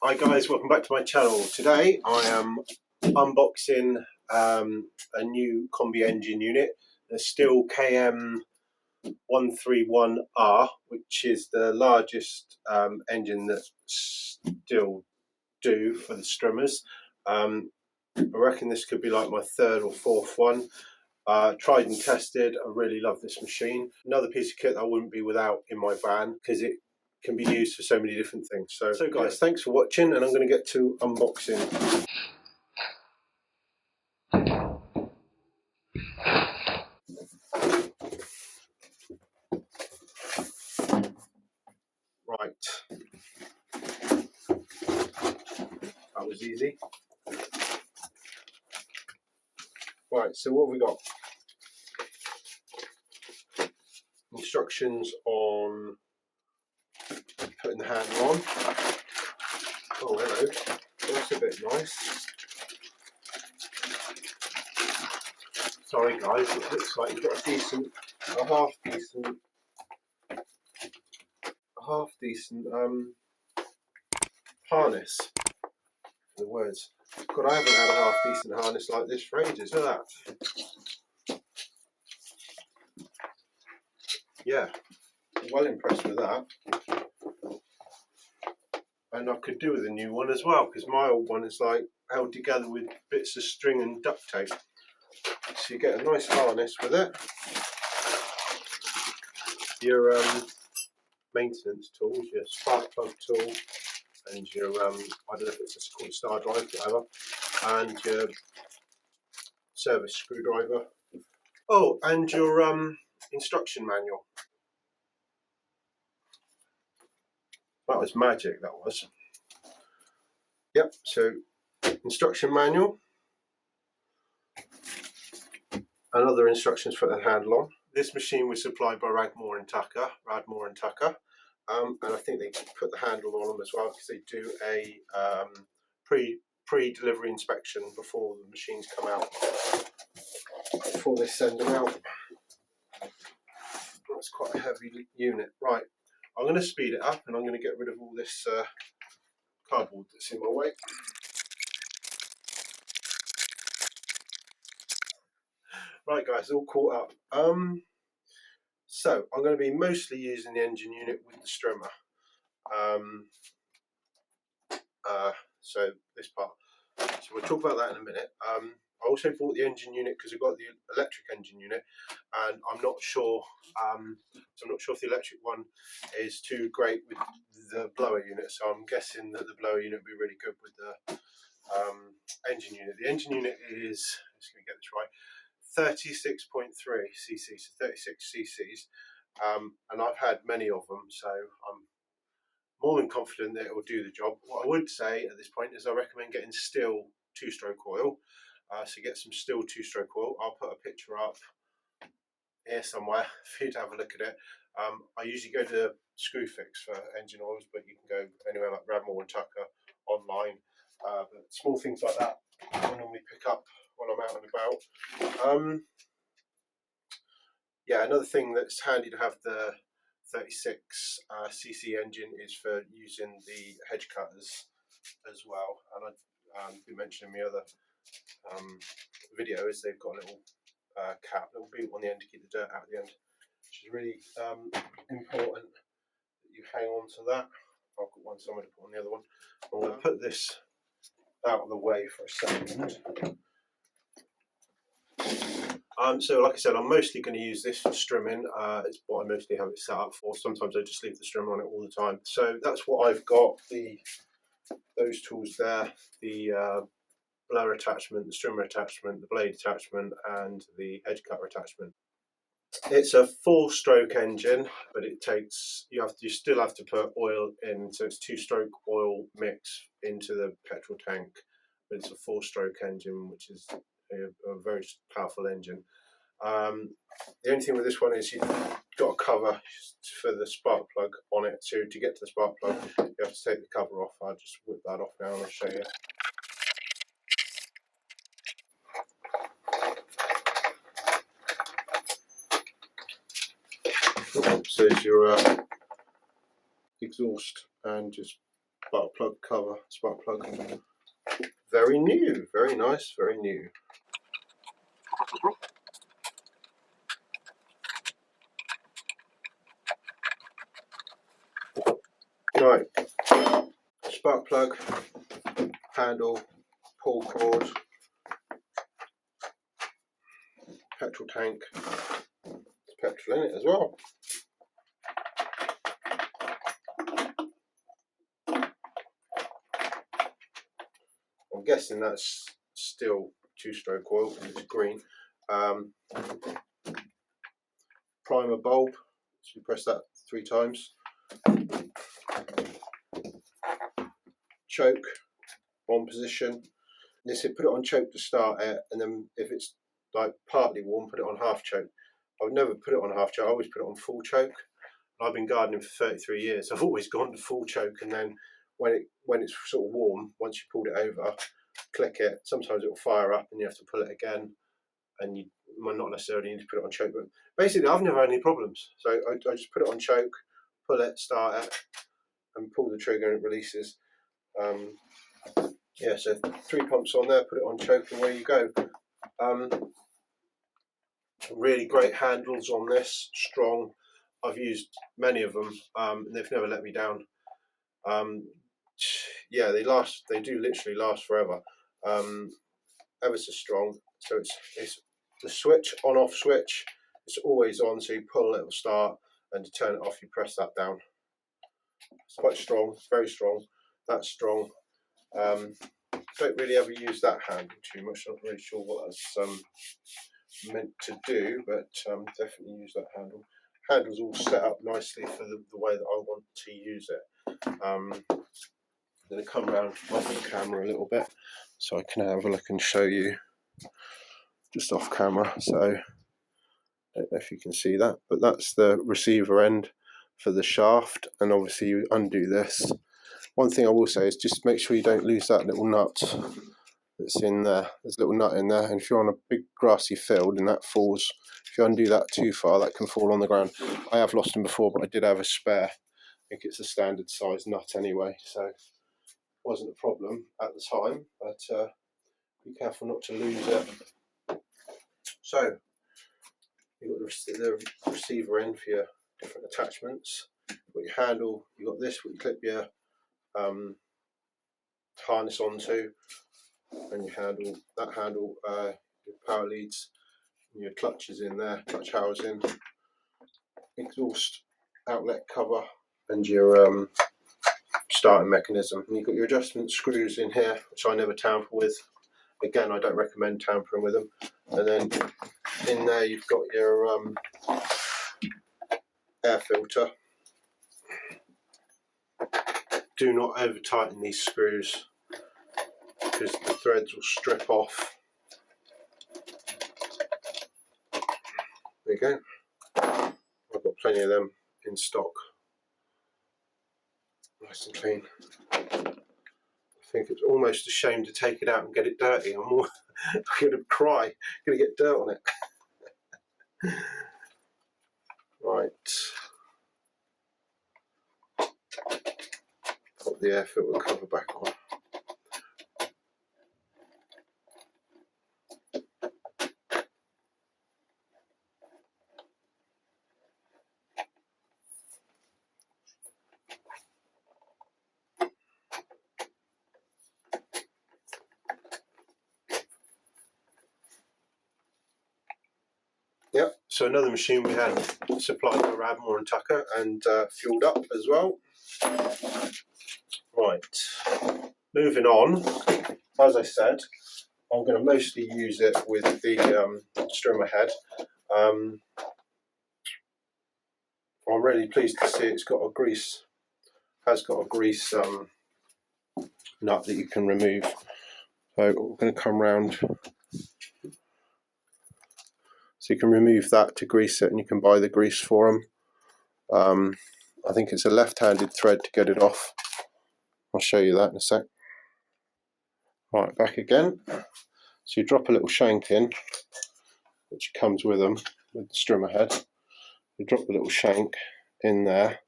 Hi guys, welcome back to my channel. Today I am unboxing a new Combi engine unit, the Stihl KM131R, which is the largest engine that Stihl do for the Strimmerrs. I reckon this could be like my third or fourth one. Tried and tested. I really love this machine. Another piece of kit I wouldn't be without in my van because it can be used for so many different things. So guys, thanks for watching, and I'm going to get to unboxing. Right, that was easy. Right, so what have we got? Instructions on putting the handle on. Oh, hello. That's a bit nice. Sorry guys, it looks like you've got a half decent harness. The words. God, I haven't had a half decent harness like this for ages. Look at that. Yeah, well impressed with that. And I could do with a new one as well, because my old one is like held together with bits of string and duct tape. So you get a nice harness with it. Your maintenance tools, your spark plug tool, and your I don't know if it's called a star drive, whatever, and your service screwdriver. Oh, and your instruction manual. That was magic, that was. Yep, so instruction manual and other instructions for the handle on. This machine was supplied by Radmore and Tucker, and I think they put the handle on them as well because they do a pre-delivery inspection before the machines come out, before they send them out. That's quite a heavy unit. Right, I'm going to speed it up and I'm going to get rid of all this cardboard that's in my way. Right guys, all caught up. So I'm going to be mostly using the engine unit with the Strimmerr. So this part. So we'll talk about that in a minute. I also bought the engine unit because I've got the electric engine unit, and I'm not sure. So I'm not sure if the electric one is too great with the blower unit. So I'm guessing that the blower unit will be really good with the engine unit. The engine unit is, let's get this right, 36.3 cc, so 36 cc's, and I've had many of them, so I'm more than confident that it will do the job. What I would say at this point is I recommend getting Stihl two-stroke oil. So get some Stihl two-stroke oil. I'll put a picture up here somewhere for you to have a look at it. I usually go to Screwfix for engine oils, but you can go anywhere like Radmore and Tucker online. But small things like that I normally pick up when I'm out and about. Yeah, another thing that's handy to have the 36 cc engine is for using the hedge cutters as well. And I did mention in my other video is they've got a little cap, little boot on the end to keep the dirt out at the end, which is really important that you hang on to that. I've got one somewhere to put on the other one. I'm going to put this out of the way for a second. So like I said, I'm mostly going to use this for strimming. It's what I mostly have it set up for. Sometimes I just leave the strimmer on it all the time. So that's what I've got, those tools there, the blower attachment, the strimmer attachment, the blade attachment, and the edge cutter attachment. It's a 4-stroke engine, but it takes, you still have to put oil in, so it's 2-stroke oil mix into the petrol tank, but it's a 4-stroke engine, which is a very powerful engine. The only thing with this one is you've got a cover for the spark plug on it, so to get to the spark plug you have to take the cover off. I'll just whip that off now and I'll show you. So there's your exhaust and just spark plug cover, spark plug. Very new, very nice, very new. Right, spark plug, handle, pull cord, petrol tank. There's petrol in it as well. I'm guessing that's still two-stroke oil because it's green. Primer bulb, so you press that 3 times. Choke, one position. They said put it on choke to start it, and then if it's like partly warm, put it on half choke. I would never put it on half choke, I always put it on full choke. I've been gardening for 33 years, I've always gone to full choke, and then when it's sort of warm, once you pulled it over, click it, sometimes it will fire up and you have to pull it again, and you might not necessarily need to put it on choke, but basically I've never had any problems. So I just put it on choke, pull it, start it, and pull the trigger and it releases. Yeah, so 3 pumps on there, put it on choke, and away you go. Really great handles on this, strong. I've used many of them, and they've never let me down. Yeah, they do literally last forever. Ever so strong. So it's the switch, on off switch, it's always on, so you pull, it will start, and to turn it off you press that down. It's quite strong, very strong. That's strong. Don't really ever use that handle too much, not really sure what that's meant to do, but definitely use that handle. Handle's all set up nicely for the way that I want to use it. I'm going to come around off the camera a little bit so I can have a look and show you just off camera. So I don't know if you can see that, but that's the receiver end for the shaft, and obviously you undo this. One thing I will say is just make sure you don't lose that little nut that's in there. There's a little nut in there, and if you're on a big grassy field and that falls, if you undo that too far, that can fall on the ground. I have lost them before, but I did have a spare. I think it's a standard size nut anyway, so it wasn't a problem at the time, but be careful not to lose it. So you've got the receiver end for your different attachments. You've got your handle, you've got this where you clip your harness onto, and your handle, that handle, your power leads, and your clutches in there, clutch housing, exhaust outlet cover, and your starting mechanism. And you've got your adjustment screws in here, which I never tamper with. Again, I don't recommend tampering with them. And then in there you've got your air filter. Do not over tighten these screws because the threads will strip off. There you go. I've got plenty of them in stock. Nice and clean. I think it's almost a shame to take it out and get it dirty. I'm going to cry. I'm going to get dirt on it. Right. Put the air filter cover back on. Yep, so another machine we had supplied by Radmore and Tucker and fueled up as well. Right, moving on, as I said, I'm going to mostly use it with the Strimmerr head. I'm really pleased to see it's got a grease, has got a grease nut that you can remove. So we're going to come round. So you can remove that to grease it, and you can buy the grease for them. I think it's a left-handed thread to get it off. I'll show you that in a sec. Right, back again. So you drop a little shank in, which comes with them, with the Strimmerr head. You drop the little shank in there,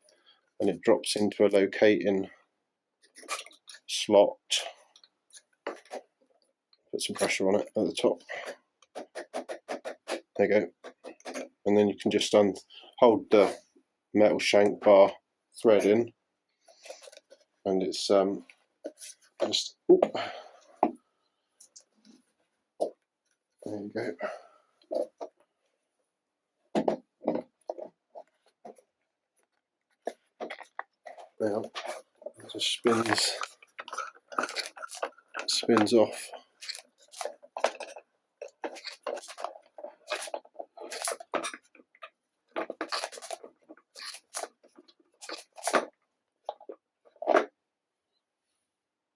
and it drops into a locating slot. Put some pressure on it at the top. There you go. And then you can just hold the metal shank bar thread in, and it's just, oop. There you go. Now it just spins off.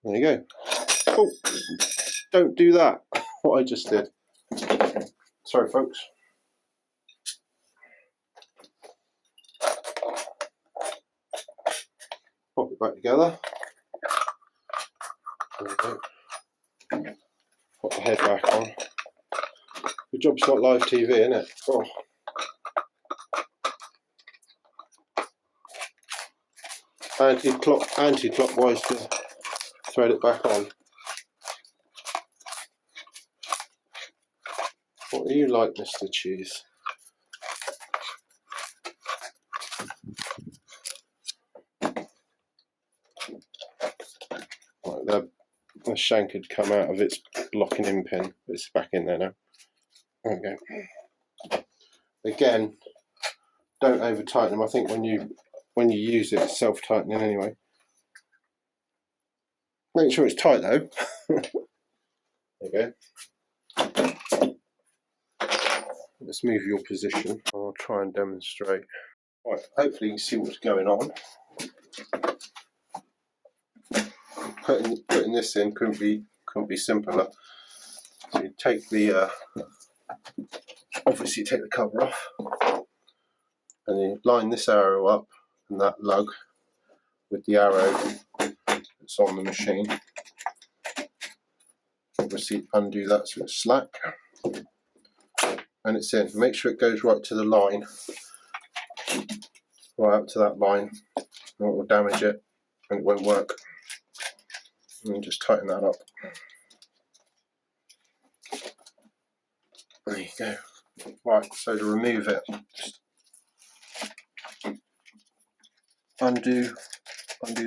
There you go. Oh, don't do that. What I just did. Sorry, folks. Pop it back together. There we go. Put the head back on. Good job it's not live TV, isn't it? Oh. Anti-clockwise to thread it back on. What are you like, Mr. Cheese? Right, the shank had come out of its locking in pin. It's back in there now. There we go. Again, don't over tighten them. I think when you use it, it's self-tightening anyway. Make sure it's tight though. There you go. Let's move your position. I'll try and demonstrate. Right, hopefully you can see what's going on. Putting this in couldn't be simpler. So you take the obviously take the cover off, and you line this arrow up and that lug with the arrow that's on the machine. Obviously undo that so it's slack, and it's in. Make sure it goes right to the line, right up to that line, or it will damage it and it won't work. And just tighten that up. There you go. Right, so to remove it, just undo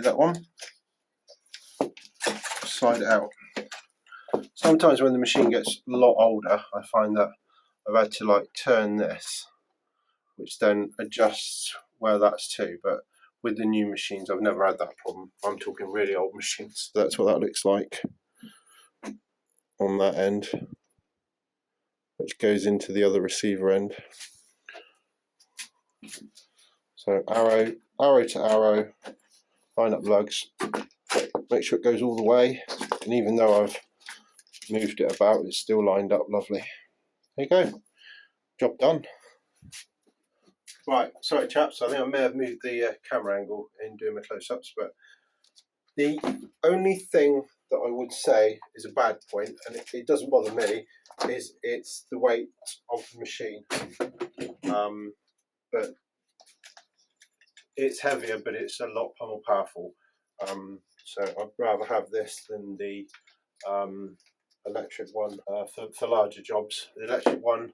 that one, slide it out. Sometimes when the machine gets a lot older, I find that I've had to like turn this, which then adjusts where that's to, but with the new machines I've never had that problem. I'm talking really old machines. That's what that looks like on that end, which goes into the other receiver end. So arrow to arrow, line up lugs, make sure it goes all the way, and even though I've moved it about, it's still lined up lovely. There you go, job done. Right, sorry chaps, I think I may have moved the camera angle in doing my close-ups, but the only thing that I would say is a bad point, and it doesn't bother me, is it's the weight of the machine. But it's heavier, but it's a lot more powerful. So I'd rather have this than the electric one for larger jobs. The electric one,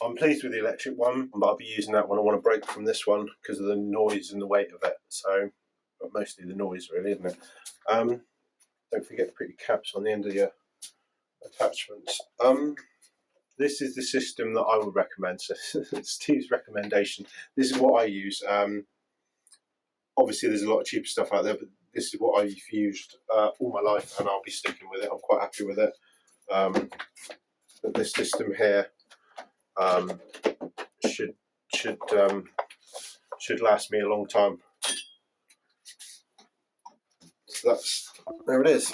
I'm pleased with the electric one, but I'll be using that one. I want to break from this one because of the noise and the weight of it. So, but mostly the noise, really, isn't it? Don't forget to put your caps on the end of your attachments. This is the system that I would recommend. So Steve's recommendation. This is what I use. Obviously, there's a lot of cheaper stuff out there, but this is what I've used all my life, and I'll be sticking with it. I'm quite happy with it. But this system here should last me a long time. So there it is.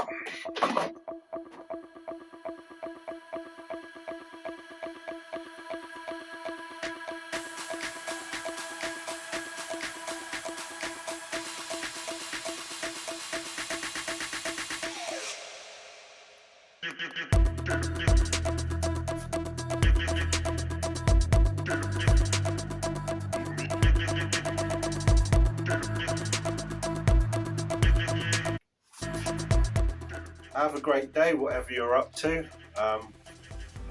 have a great day, whatever you're up to.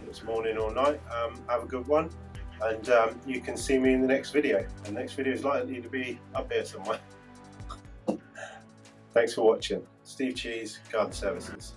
It's morning or night. Have a good one, and you can see me in the next video. The next video is likely to be up here somewhere. Thanks for watching. Steve Cheese, Garden Services.